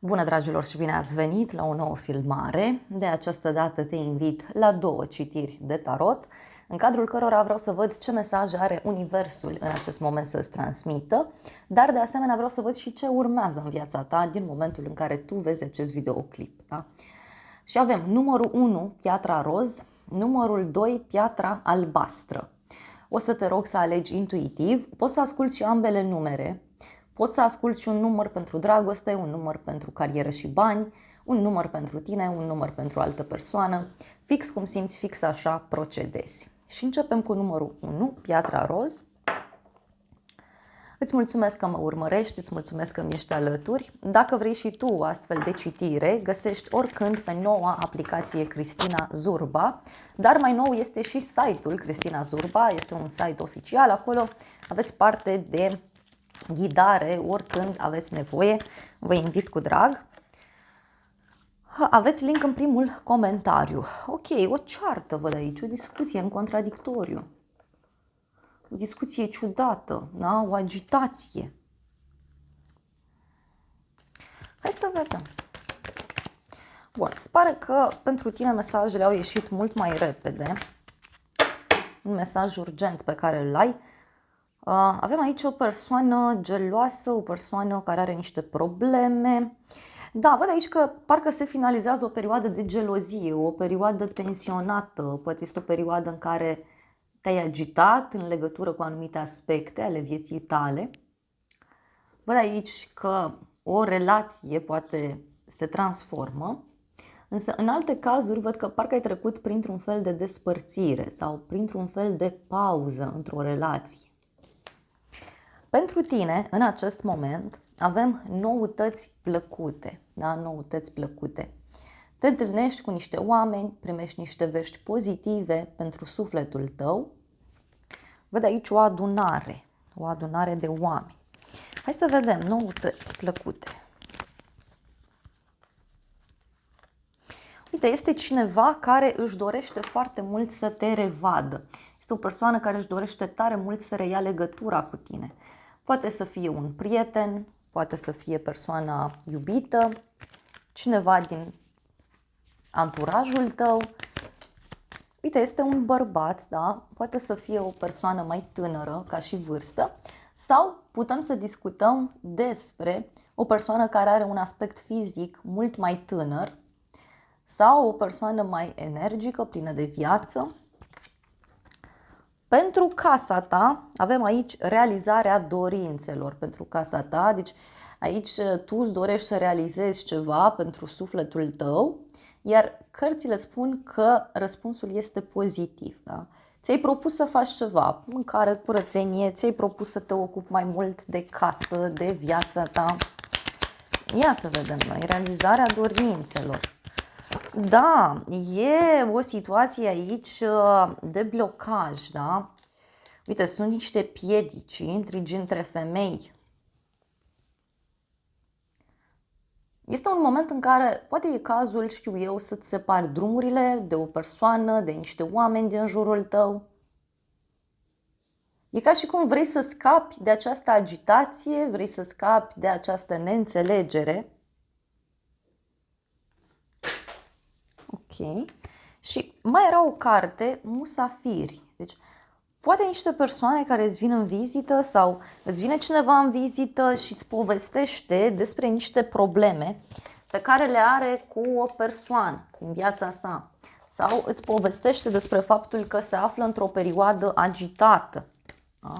Bună, dragilor, și bine ați venit la o nouă filmare. De această dată te invit la 2 citiri de tarot, în cadrul cărora vreau să văd ce mesaj are Universul în acest moment să-ți transmită, dar de asemenea vreau să văd și ce urmează în viața ta din momentul în care tu vezi acest videoclip. Da? Și avem numărul 1, piatra roz, numărul 2, piatra albastră. O să te rog să alegi intuitiv, poți să asculți și ambele numere. Poți să asculți și un număr pentru dragoste, un număr pentru carieră și bani, un număr pentru tine, un număr pentru altă persoană. Fix cum simți, fix așa procedezi. Și începem cu numărul 1, piatra roz. Îți mulțumesc că mă urmărești, îți mulțumesc că mi ești alături. Dacă vrei și tu o astfel de citire, găsești oricând pe noua aplicație Cristina Zurba, dar mai nou este și site-ul Cristina Zurba, este un site oficial, acolo aveți parte de ghidare oricând aveți nevoie, vă invit cu drag. Aveți link în primul comentariu. Ok, o ceartă văd aici, o discuție în contradictoriu. O discuție ciudată, da? O agitație. Hai să vedem. Bun, se pare că pentru tine mesajele au ieșit mult mai repede. Un mesaj urgent pe care îl ai. Avem aici o persoană geloasă, o persoană care are niște probleme. Da, văd aici că parcă se finalizează o perioadă de gelozie, o perioadă tensionată, poate este o perioadă în care te-ai agitat în legătură cu anumite aspecte ale vieții tale. Văd aici că o relație poate se transformă, însă în alte cazuri văd că parcă ai trecut printr-un fel de despărțire sau printr-un fel de pauză într-o relație. Pentru tine, în acest moment, avem noutăți plăcute, da? Noutăți plăcute. Te întâlnești cu niște oameni, primești niște vești pozitive pentru sufletul tău. Văd aici o adunare de oameni. Hai să vedem noutăți plăcute. Uite, este cineva care își dorește foarte mult să te revadă. Este o persoană care își dorește tare mult să reia legătura cu tine. Poate să fie un prieten, poate să fie persoana iubită, cineva din anturajul tău. Uite, este un bărbat, da? Poate să fie o persoană mai tânără ca și vârstă, sau putem să discutăm despre o persoană care are un aspect fizic mult mai tânăr sau o persoană mai energică, plină de viață. Pentru casa ta avem aici realizarea dorințelor pentru casa ta, deci aici tu îți dorești să realizezi ceva pentru sufletul tău, iar cărțile spun că răspunsul este pozitiv. Da? Ți-ai propus să faci ceva, mâncare, curățenie, ți-ai propus să te ocupi mai mult de casă, de viața ta. Ia să vedem noi, realizarea dorințelor. Da, e o situație aici de blocaj, da? Uite, sunt niște piedici, intrigi între femei. Este un moment în care poate e cazul, știu eu, să-ți separi drumurile de o persoană, de niște oameni din jurul tău. E ca și cum vrei să scapi de această agitație, vrei să scapi de această neînțelegere. Ok. Și mai era o carte, musafiri. Deci, poate niște persoane care îți vin în vizită sau îți vine cineva în vizită și îți povestește despre niște probleme pe care le are cu o persoană în viața sa. Sau îți povestește despre faptul că se află într-o perioadă agitată. Da?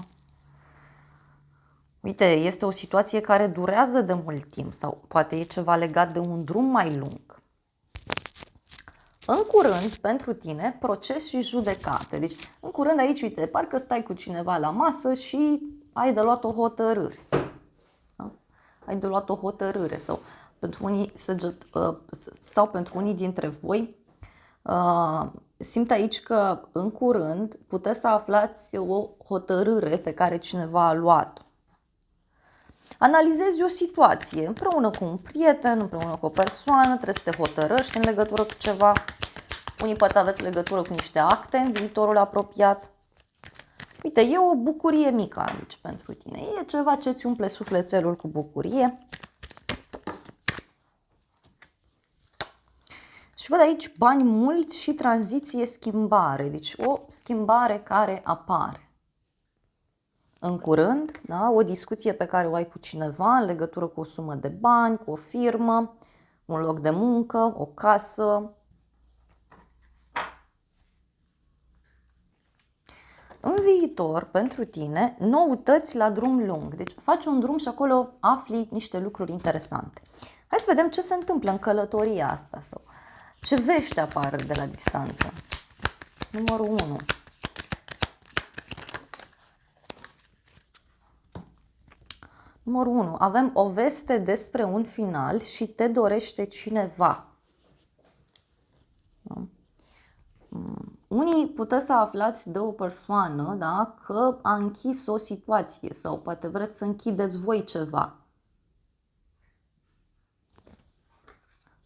Uite, este o situație care durează de mult timp sau poate e ceva legat de un drum mai lung. În curând, pentru tine, proces și judecate. Deci, în curând aici, uite, parcă stai cu cineva la masă și ai de luat o hotărâre. Da? Ai de luat o hotărâre sau pentru unii dintre voi simt aici că în curând puteți să aflați o hotărâre pe care cineva a luat-o. Analizezi o situație împreună cu un prieten, împreună cu o persoană, trebuie să te hotărăști în legătură cu ceva. Unii poate aveți legătură cu niște acte în viitorul apropiat. Uite, e o bucurie mică aici pentru tine. E ceva ce îți umple sufletelul cu bucurie. Și văd aici bani mulți și tranziție, schimbare. Deci o schimbare care apare în curând, da? O discuție pe care o ai cu cineva în legătură cu o sumă de bani, cu o firmă, un loc de muncă, o casă. În viitor, pentru tine, noutăți la drum lung. Deci faci un drum și acolo afli niște lucruri interesante. Hai să vedem ce se întâmplă în călătoria asta sau ce vești apar de la distanță. Numărul 1. Numărul 1. Avem o veste despre un final și te dorește cineva. Da? Unii puteți să aflați de o persoană, da, că a închis o situație sau poate vreți să închideți voi ceva.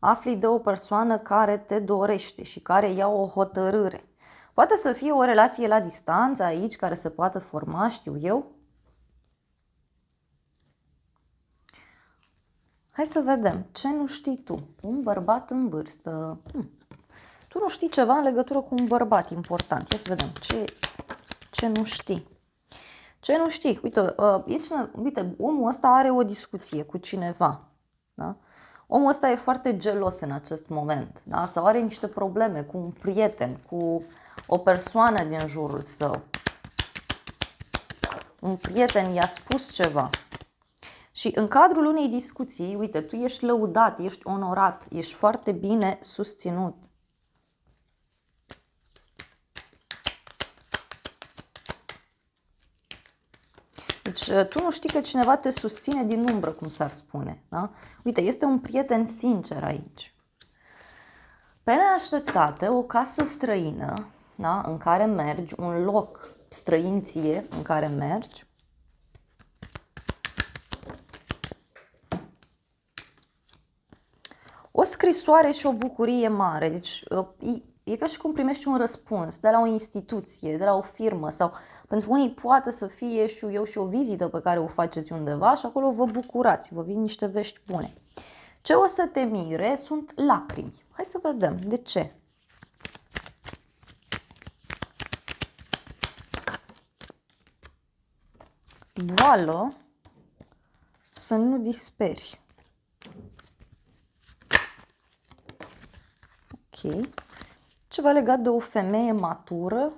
Afli de o persoană care te dorește și care ia o hotărâre. Poate să fie o relație la distanță aici care se poate forma, știu eu. Hai să vedem. Ce nu știi tu? Un bărbat în vârstă. Tu nu știi ceva în legătură cu un bărbat important. Ia să vedem. Ce nu știi? Ce nu știi? Uite, omul ăsta are o discuție cu cineva. Da? Omul ăsta e foarte gelos în acest moment. Da? Sau are niște probleme cu un prieten, cu o persoană din jurul său. Un prieten i-a spus ceva. Și în cadrul unei discuții, uite, tu ești lăudat, ești onorat, ești foarte bine susținut. Deci tu nu știi că cineva te susține din umbră, cum s-ar spune. Da? Uite, este un prieten sincer aici. Pe neașteptate, o casă străină, da? În care mergi, un loc străin ție în care mergi. O scrisoare și o bucurie mare. Deci e ca și cum primești un răspuns de la o instituție, de la o firmă sau pentru unii poate să fie și o vizită pe care o faceți undeva și acolo vă bucurați, vă vin niște vești bune. Ce o să te mire sunt lacrimi. Hai să vedem de ce. Boală, să nu disperi. Ok. Ceva legat de o femeie matură.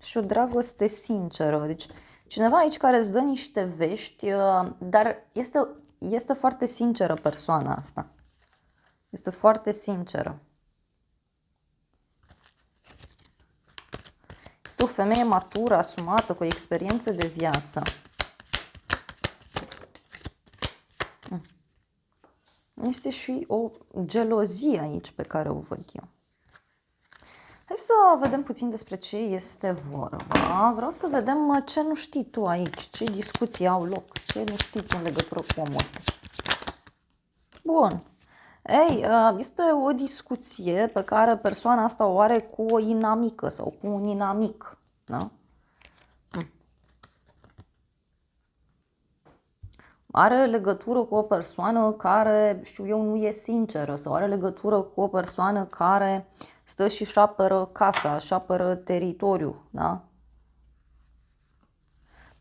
Și o dragoste sinceră. Deci cineva aici care îți dă niște vești, dar este foarte sinceră persoana asta. Este foarte sinceră. Este o femeie matură, asumată, cu o experiență de viață. Este și o gelozie aici pe care o văd eu. Hai să vedem puțin despre ce este vorba. Vreau să vedem ce nu știi tu aici, ce discuții au loc, ce nu știi tu în legătură cu omul ăsta. Bun. Ei, este o discuție pe care persoana asta o are cu o inamică sau cu un inamic. Da? Are legătură cu o persoană care, știu eu, nu e sinceră sau are legătură cu o persoană care stă și-și apără casa, își apără teritoriul, da?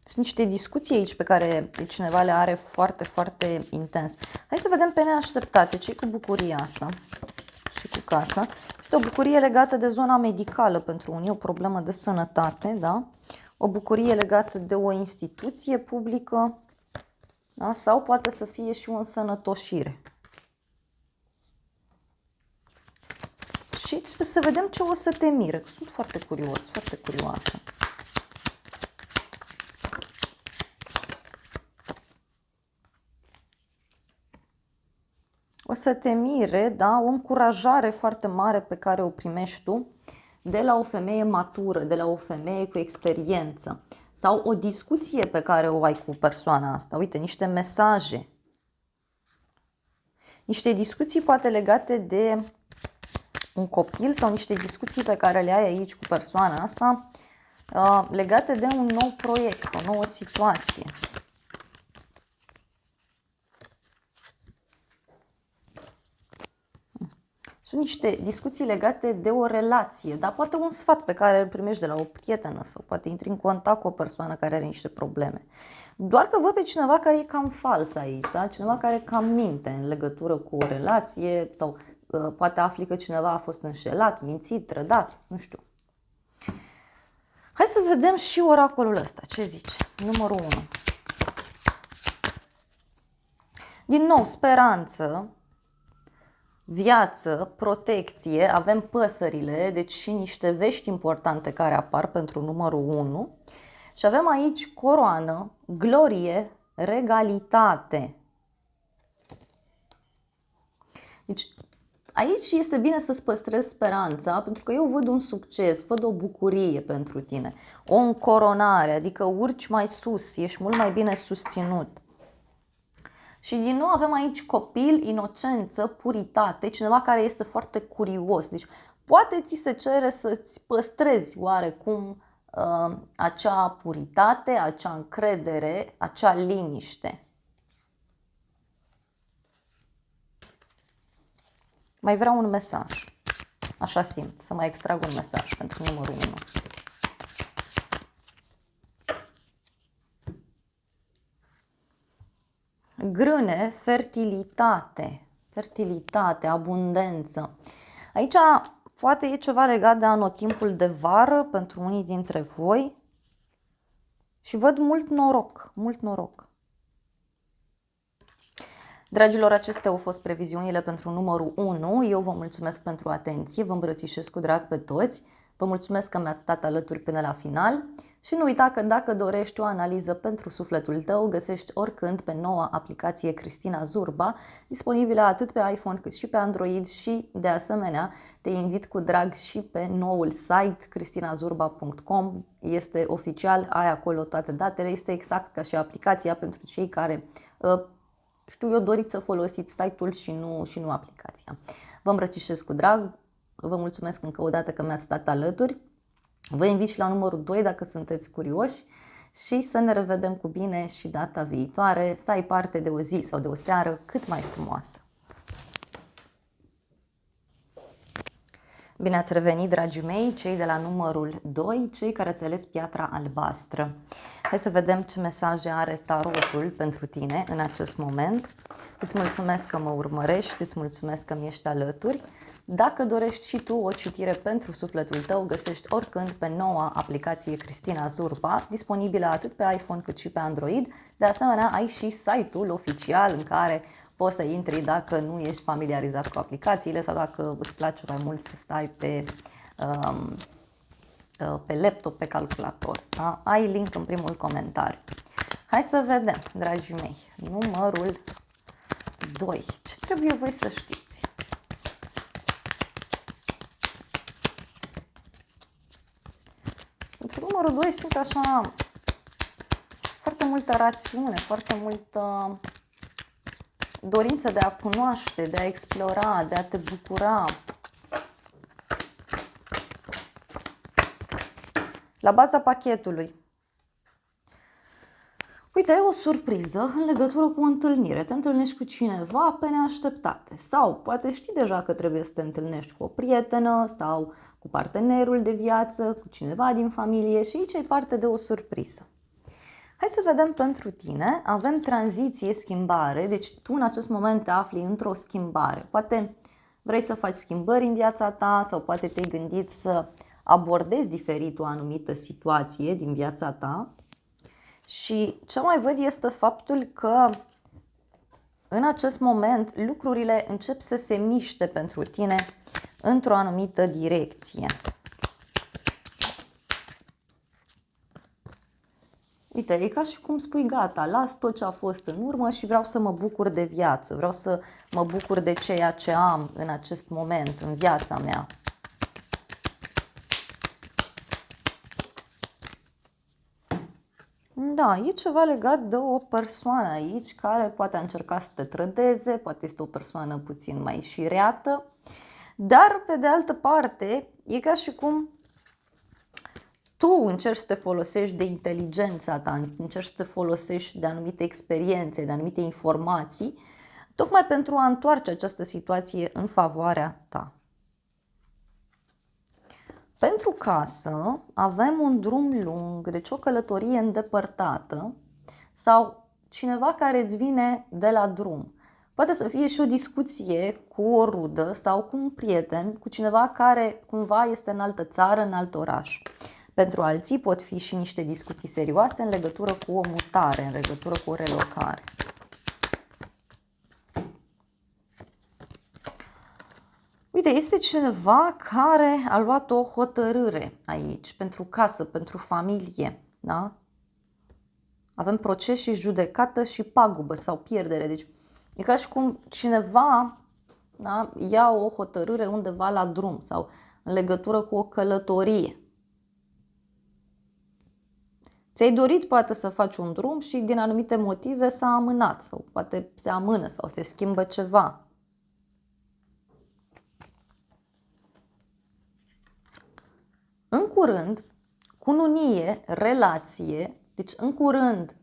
Sunt niște discuții aici pe care cineva le are foarte, foarte intens. Hai să vedem pe neașteptate ce cu bucuria asta și cu casa. Este o bucurie legată de zona medicală pentru unii, o problemă de sănătate, da? O bucurie legată de o instituție publică, da? Sau poate să fie și o însănătoșire. Și să vedem ce o să te mire. Sunt foarte curios, foarte curioasă. O să te mire, da, o încurajare foarte mare pe care o primești tu de la o femeie matură, de la o femeie cu experiență. Sau o discuție pe care o ai cu persoana asta. Uite, niște mesaje. Niște discuții poate legate de un copil sau niște discuții pe care le ai aici cu persoana asta legate de un nou proiect, o nouă situație. Sunt niște discuții legate de o relație, dar poate un sfat pe care îl primești de la o prietenă sau poate intri în contact cu o persoană care are niște probleme. Doar că văd pe cineva care e cam fals aici, da? Cineva care cam minte în legătură cu o relație sau poate afli că cineva a fost înșelat, mințit, trădat, nu știu. Hai să vedem și oracolul ăsta, ce zice? Numărul 1. Din nou, speranță, viață, protecție, avem păsările, deci și niște vești importante care apar pentru numărul 1. Și avem aici coroană, glorie, regalitate. Deci aici este bine să-ți păstrezi speranța, pentru că eu văd un succes, văd o bucurie pentru tine, o încoronare, adică urci mai sus, ești mult mai bine susținut. Și din nou avem aici copil, inocență, puritate, cineva care este foarte curios. Deci poate ți se cere să-ți păstrezi oarecum acea puritate, acea încredere, acea liniște. Mai vreau un mesaj. Așa simt, să mai extrag un mesaj pentru numărul 1. Grâne, fertilitate, abundență. Aici poate e ceva legat de anotimpul de vară pentru unii dintre voi și văd mult noroc. Dragilor, acestea au fost previziunile pentru numărul 1. Eu vă mulțumesc pentru atenție, vă îmbrățișez cu drag pe toți. Vă mulțumesc că mi-ați stat alături până la final și nu uita că dacă dorești o analiză pentru sufletul tău, găsești oricând pe noua aplicație Cristina Zurba, disponibilă atât pe iPhone cât și pe Android și, de asemenea, te invit cu drag și pe noul site cristinazurba.com. Este oficial, ai acolo toate datele, este exact ca și aplicația pentru cei care doriți să folosiți site-ul și nu aplicația. Vă îmbrățișez cu drag. Vă mulțumesc încă o dată că mi-ați stat alături. Vă invit și la numărul 2 dacă sunteți curioși și să ne revedem cu bine și data viitoare, să ai parte de o zi sau de o seară cât mai frumoasă. Bine ați revenit, dragii mei, cei de la numărul 2, cei care ați ales piatra albastră. Hai să vedem ce mesaje are tarotul pentru tine în acest moment. Îți mulțumesc că mă urmărești, îți mulțumesc că mi ești alături. Dacă dorești și tu o citire pentru sufletul tău, găsești oricând pe noua aplicație Cristina Zurba, disponibilă atât pe iPhone cât și pe Android. De asemenea, ai și site-ul oficial în care poți să intri dacă nu ești familiarizat cu aplicațiile sau dacă îți place mai mult să stai pe laptop, pe calculator. Da? Ai link în primul comentariu. Hai să vedem, dragii mei, numărul 2. Ce trebuie voi să știți? Pentru numărul 2 simt așa foarte multă rațiune, foarte multă dorință de a cunoaște, de a explora, de a te bucura. La baza pachetului. Uite, e o surpriză în legătură cu o întâlnire. Te întâlnești cu cineva pe neașteptate. Sau poate știi deja că trebuie să te întâlnești cu o prietenă sau cu partenerul de viață, cu cineva din familie și aici e parte de o surpriză. Hai să vedem pentru tine. Avem tranziție, schimbare, deci tu în acest moment te afli într-o schimbare. Poate vrei să faci schimbări în viața ta sau poate te-ai gândit să abordezi diferit o anumită situație din viața ta. Și ce mai văd este faptul că în acest moment lucrurile încep să se miște pentru tine într-o anumită direcție. Uite, e ca și cum spui gata, las tot ce a fost în urmă și vreau să mă bucur de viață, vreau să mă bucur de ceea ce am în acest moment, în viața mea. Da, e ceva legat de o persoană aici care poate a încercat să te trădeze, poate este o persoană puțin mai șireată, dar pe de altă parte e ca și cum tu încerci să te folosești de inteligența ta, încerci să te folosești de anumite experiențe, de anumite informații tocmai pentru a întoarce această situație în favoarea ta. Pentru casă avem un drum lung, deci o călătorie îndepărtată sau cineva care îți vine de la drum. Poate să fie și o discuție cu o rudă sau cu un prieten, cu cineva care cumva este în altă țară, în alt oraș. Pentru alții pot fi și niște discuții serioase în legătură cu o mutare, în legătură cu o relocare. Uite, este cineva care a luat o hotărâre aici, pentru casă, pentru familie, da? Avem proces și judecată și pagubă sau pierdere. Deci e ca și cum cineva, da, ia o hotărâre undeva la drum sau în legătură cu o călătorie. Ți-ai dorit poate să faci un drum și din anumite motive s-a amânat sau poate se amână sau se schimbă ceva. În curând, cununie, relație, deci în curând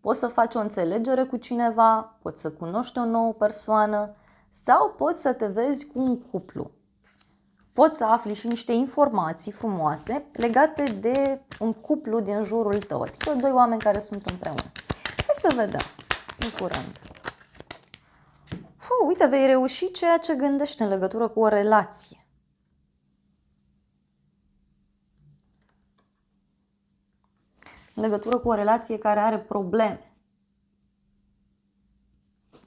poți să faci o înțelegere cu cineva, poți să cunoști o nouă persoană sau poți să te vezi cu un cuplu. Poți să afli și niște informații frumoase legate de un cuplu din jurul tău, adică doi oameni care sunt împreună. Hai să vedem în curând. Uite, vei reuși ceea ce gândești în legătură cu o relație. În legătură cu o relație care are probleme.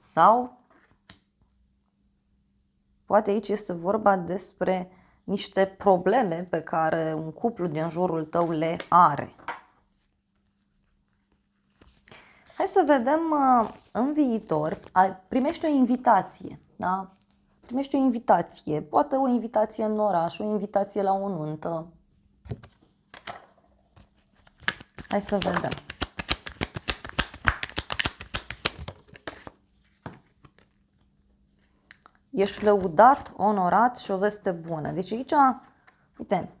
Sau poate aici este vorba despre niște probleme pe care un cuplu din jurul tău le are. Hai să vedem în viitor. Primești o invitație, da? Primești o invitație, poate o invitație în oraș, o invitație la o nuntă. Hai să vedem. Ești lăudat, onorat și o veste bună. Deci aici, uite,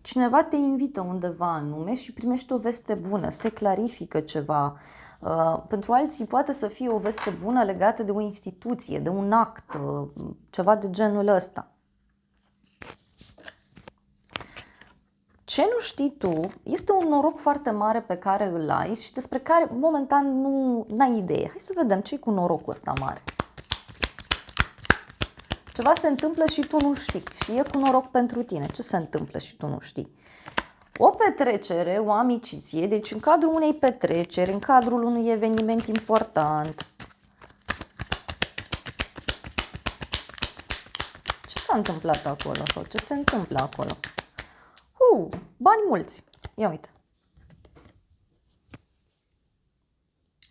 cineva te invită undeva anume și primești o veste bună, se clarifică ceva. Pentru alții poate să fie o veste bună legată de o instituție, de un act, ceva de genul ăsta. Ce nu știi tu este un noroc foarte mare pe care îl ai și despre care momentan nu ai idee. Hai să vedem ce-i cu norocul ăsta mare. Ceva se întâmplă și tu nu știi și e cu noroc pentru tine. Ce se întâmplă și tu nu știi? O petrecere, o amiciție, deci în cadrul unei petreceri, în cadrul unui eveniment important. Ce s-a întâmplat acolo sau ce se întâmplă acolo? Bani mulți. Ia uite.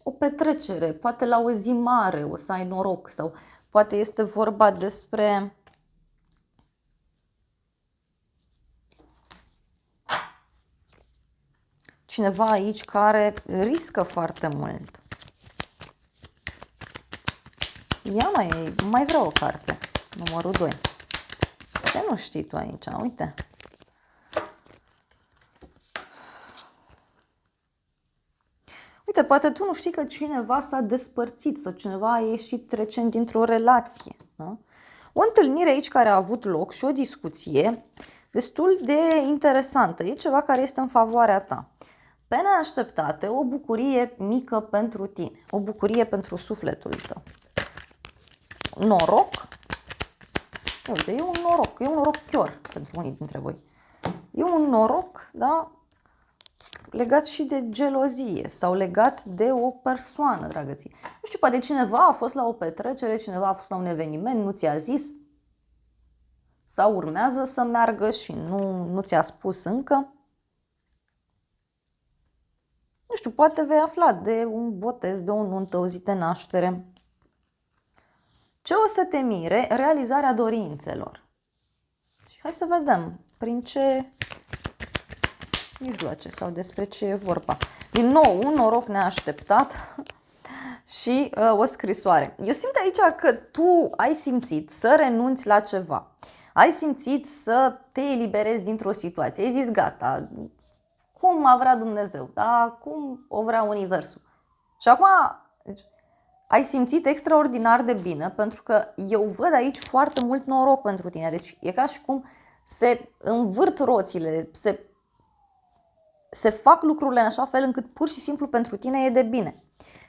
O petrecere, poate la o zi mare o să ai noroc sau poate este vorba despre cineva aici care riscă foarte mult. Ia mai vreau o carte, numărul 2. Ce nu știi tu aici? Uite. Uite, poate tu nu știi că cineva s-a despărțit sau cineva a ieșit recent dintr-o relație. Da? O întâlnire aici care a avut loc și o discuție destul de interesantă. E ceva care este în favoarea ta. Pe neașteptate, o bucurie mică pentru tine. O bucurie pentru sufletul tău. Noroc. Uite, e un noroc. E un noroc chior pentru unii dintre voi. E un noroc, da? Legat și de gelozie sau legat de o persoană, dragății. Nu știu, poate cineva a fost la o petrecere, cineva a fost la un eveniment, nu ți-a zis sau urmează să meargă și nu ți-a spus încă. Nu știu, poate vei afla de un botez, de o nuntă, o zi de naștere. Ce o să te mire? Realizarea dorințelor. Și hai să vedem prin ce mijloace sau despre ce e vorba. Din nou, un noroc neașteptat și o scrisoare. Eu simt aici că tu ai simțit să renunți la ceva. Ai simțit să te eliberezi dintr-o situație. Ai zis gata, cum a vrea Dumnezeu, da? Cum o vrea Universul. Și acum, deci, ai simțit extraordinar de bine, pentru că eu văd aici foarte mult noroc pentru tine. Deci e ca și cum se învârt roțile, se fac lucrurile în așa fel încât pur și simplu pentru tine e de bine.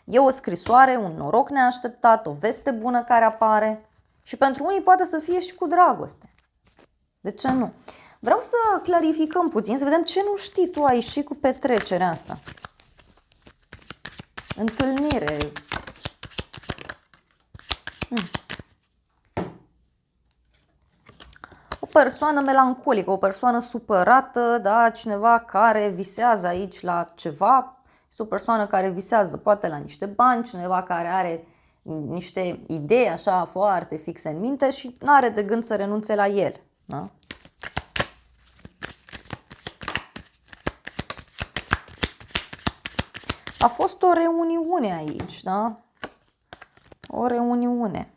E o scrisoare, un noroc neașteptat, o veste bună care apare și pentru unii poate să fie și cu dragoste. De ce nu? Vreau să clarificăm puțin, să vedem ce nu știi tu aici și cu petrecerea asta. Întâlnire. O persoană melancolică, o persoană supărată, da, cineva care visează aici la ceva. Este o persoană care visează poate la niște bani, cineva care are niște idei așa foarte fixe în minte și nu are de gând să renunțe la el. Da? A fost o reuniune aici, da? O reuniune.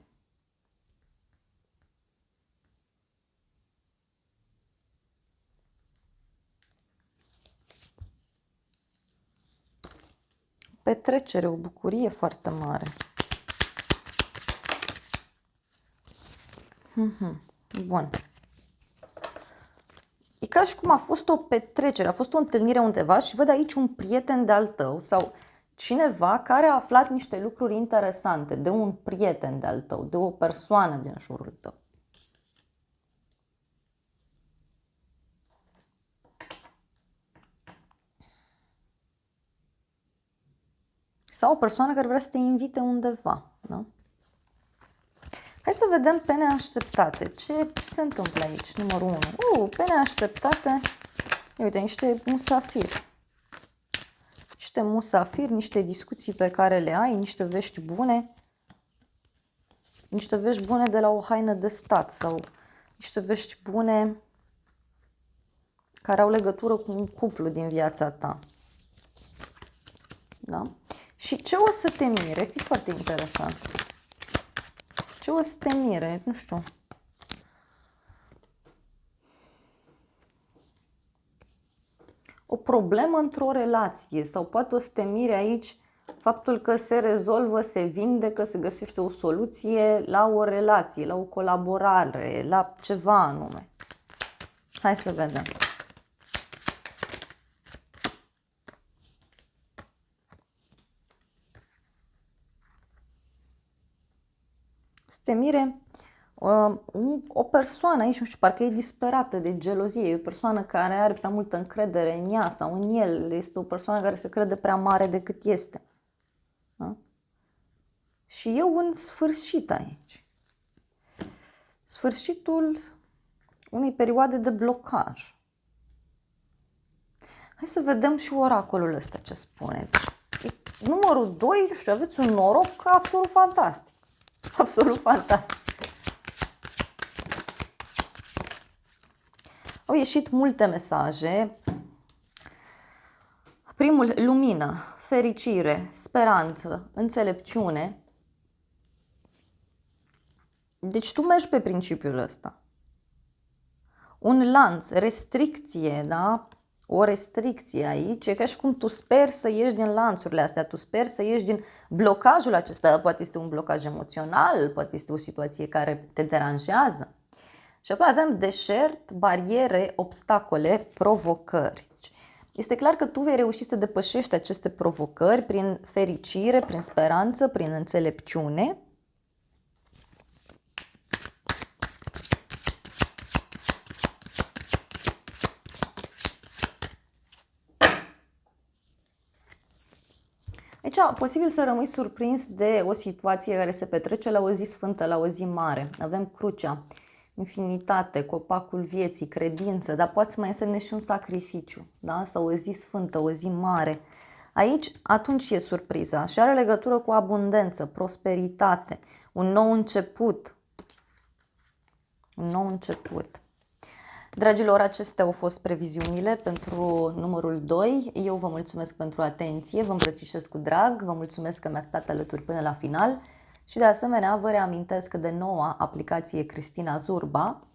Petrecere, o bucurie foarte mare. Bun. E ca și cum a fost o petrecere, a fost o întâlnire undeva și văd aici un prieten de-al tău sau cineva care a aflat niște lucruri interesante de un prieten de-al tău, de o persoană din jurul tău. Sau o persoană care vrea să te invite undeva, da? Hai să vedem pe neașteptate. Ce se întâmplă aici? Numărul 1. Pe neașteptate, uite, niște musafiri. Niște musafiri, niște discuții pe care le ai, niște vești bune. Niște vești bune de la o haină de stat sau niște vești bune care au legătură cu un cuplu din viața ta. Da? Și ce o să te mire? Că e foarte interesant. Ce o să te mire? Nu știu. O problemă într-o relație sau poate o să te mire aici faptul că se rezolvă, se vindecă, se găsește o soluție la o relație, la o colaborare, la ceva anume. Hai să vedem. Să te mire o persoană aici, nu știu, parcă e disperată de gelozie, e o persoană care are prea multă încredere în ea sau în el, este o persoană care se crede prea mare decât este. Da? Și e un sfârșit aici. Sfârșitul unei perioade de blocaj. Hai să vedem și oracolul ăsta ce spune. Deci, numărul 2, nu știu, aveți un noroc absolut fantastic. Absolut fantastic. Au ieșit multe mesaje. Primul, lumină, fericire, speranță, înțelepciune. Deci tu mergi pe principiul ăsta. Un lanț, restricție, da? O restricție aici, e ca și cum tu speri să ieși din lanțurile astea, tu speri să ieși din blocajul acesta, poate este un blocaj emoțional, poate este o situație care te deranjează. Și apoi avem deșert, bariere, obstacole, provocări. Este clar că tu vei reuși să depășești aceste provocări prin fericire, prin speranță, prin înțelepciune. Aici, posibil să rămâi surprins de o situație care se petrece la o zi sfântă, la o zi mare. Avem crucea, infinitate, copacul vieții, credință, dar poate să mai însemne și un sacrificiu, da? Sau o zi sfântă, o zi mare. Aici, atunci e surpriza și are legătură cu abundență, prosperitate, un nou început. Un nou început. Dragilor, acestea au fost previziunile pentru numărul 2. Eu vă mulțumesc pentru atenție, vă îmbrățișez cu drag, vă mulțumesc că mi-ați stat alături până la final și de asemenea vă reamintesc de noua aplicație Cristina Zurba,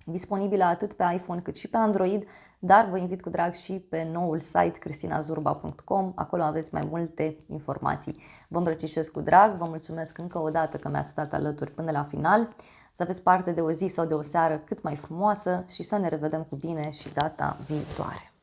disponibilă atât pe iPhone cât și pe Android, dar vă invit cu drag și pe noul site cristinazurba.com, acolo aveți mai multe informații. Vă îmbrățișez cu drag, vă mulțumesc încă o dată că mi-ați stat alături până la final, să aveți parte de o zi sau de o seară cât mai frumoasă și să ne revedem cu bine și data viitoare.